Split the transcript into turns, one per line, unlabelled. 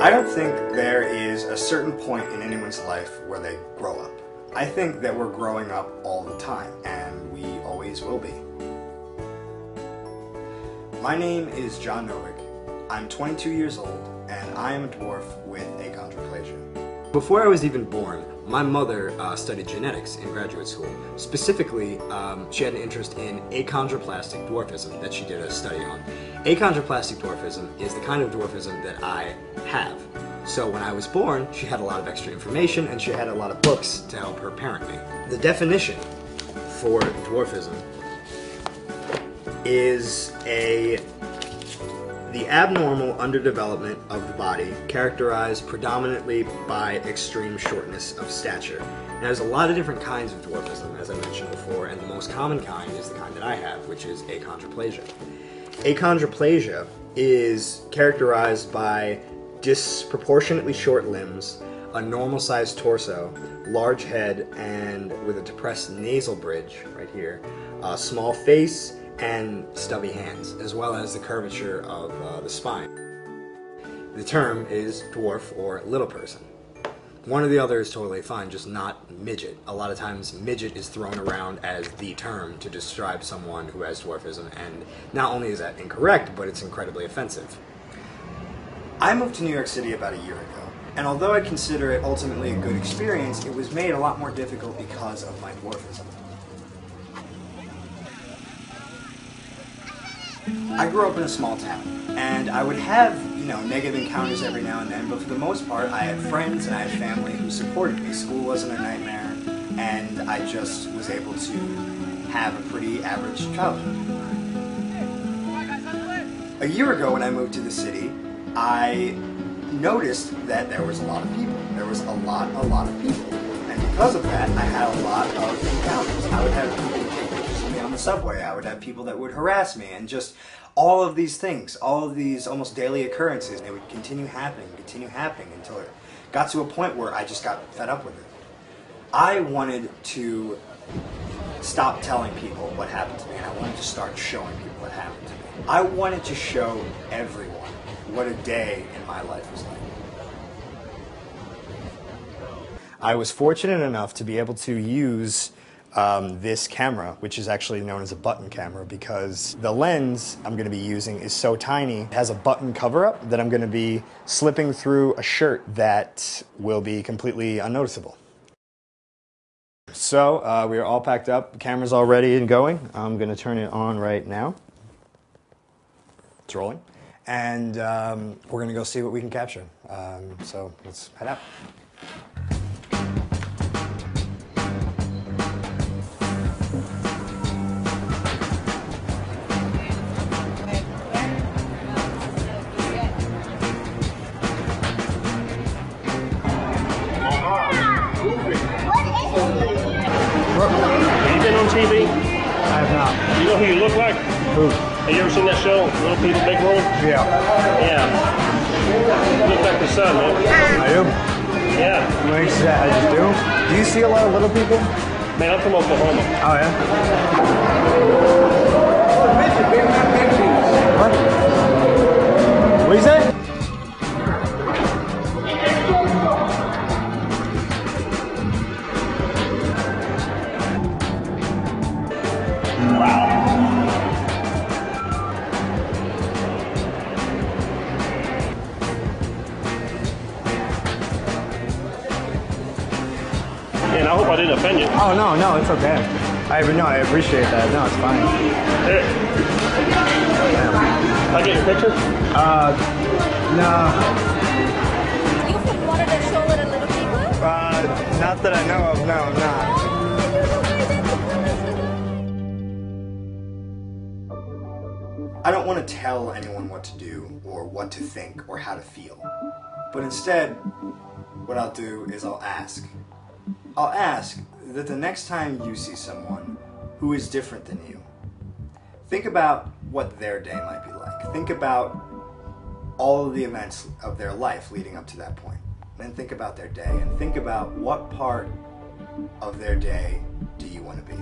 I don't think there is a certain point in anyone's life where they grow up. I think that we're growing up all the time, and we always will be. My name is John Novick. I'm 22 years old, and I am a dwarf with achondroplasia. Before I was even born, my mother studied genetics in graduate school. Specifically, she had an interest in achondroplastic dwarfism that she did a study on. Achondroplastic dwarfism is the kind of dwarfism that I have. So when I was born, she had a lot of extra information and she had a lot of books to help her parent me. The definition for dwarfism is the abnormal underdevelopment of the body characterized predominantly by extreme shortness of stature. Now, there's a lot of different kinds of dwarfism, as I mentioned before, and the most common kind is the kind that I have, which is achondroplasia. Achondroplasia is characterized by disproportionately short limbs, a normal-sized torso, large head, and with a depressed nasal bridge right here, a small face, and stubby hands, as well as the curvature of the spine. The term is dwarf or little person. One or the other is totally fine, just not midget. A lot of times midget is thrown around as the term to describe someone who has dwarfism, and not only is that incorrect, but it's incredibly offensive. I moved to New York City about a year ago, and although I consider it ultimately a good experience, it was made a lot more difficult because of my dwarfism. I grew up in a small town, and I would have, negative encounters every now and then, but for the most part, I had friends and I had family who supported me. School wasn't a nightmare, and I just was able to have a pretty average childhood. A year ago when I moved to the city, I noticed that there was a lot of people. There was a lot of people. And because of that, I had a lot of encounters. I would have people take pictures of me on the subway. I would have people that would harass me, and just all of these things, all of these almost daily occurrences. They would continue happening until it got to a point where I just got fed up with it. I wanted to stop telling people what happened to me, and I wanted to start showing people what happened to me. I wanted to show everyone what a day in my life was like. I was fortunate enough to be able to use this camera, which is actually known as a button camera, because the lens I'm going to be using is so tiny. It has a button cover-up that I'm going to be slipping through a shirt that will be completely unnoticeable. So we are all packed up, the camera's all ready and going. I'm going to turn it on right now. It's rolling. And we're going to go see what we can capture. So let's head out.
Have you been on TV?
I have not.
You know who you look like?
Who?
Have you ever seen that show, Little People, Big World?
Yeah.
Yeah. You look like the son, man.
I do?
Yeah.
Makes that I just do? Do you see a lot of little people?
Man, I'm from Oklahoma.
Oh, yeah? What? What you say?
And I hope I didn't offend you.
Oh, no, it's okay. I appreciate that. No, it's fine.
Here. I get your picture?
No.
You from one of the show Little People?
Not that I know of, no, I'm not. I don't want to tell anyone what to do, or what to think, or how to feel. But instead, what I'll do is I'll ask. I'll ask that the next time you see someone who is different than you, think about what their day might be like. Think about all of the events of their life leading up to that point. Then think about their day, and think about what part of their day do you want to be.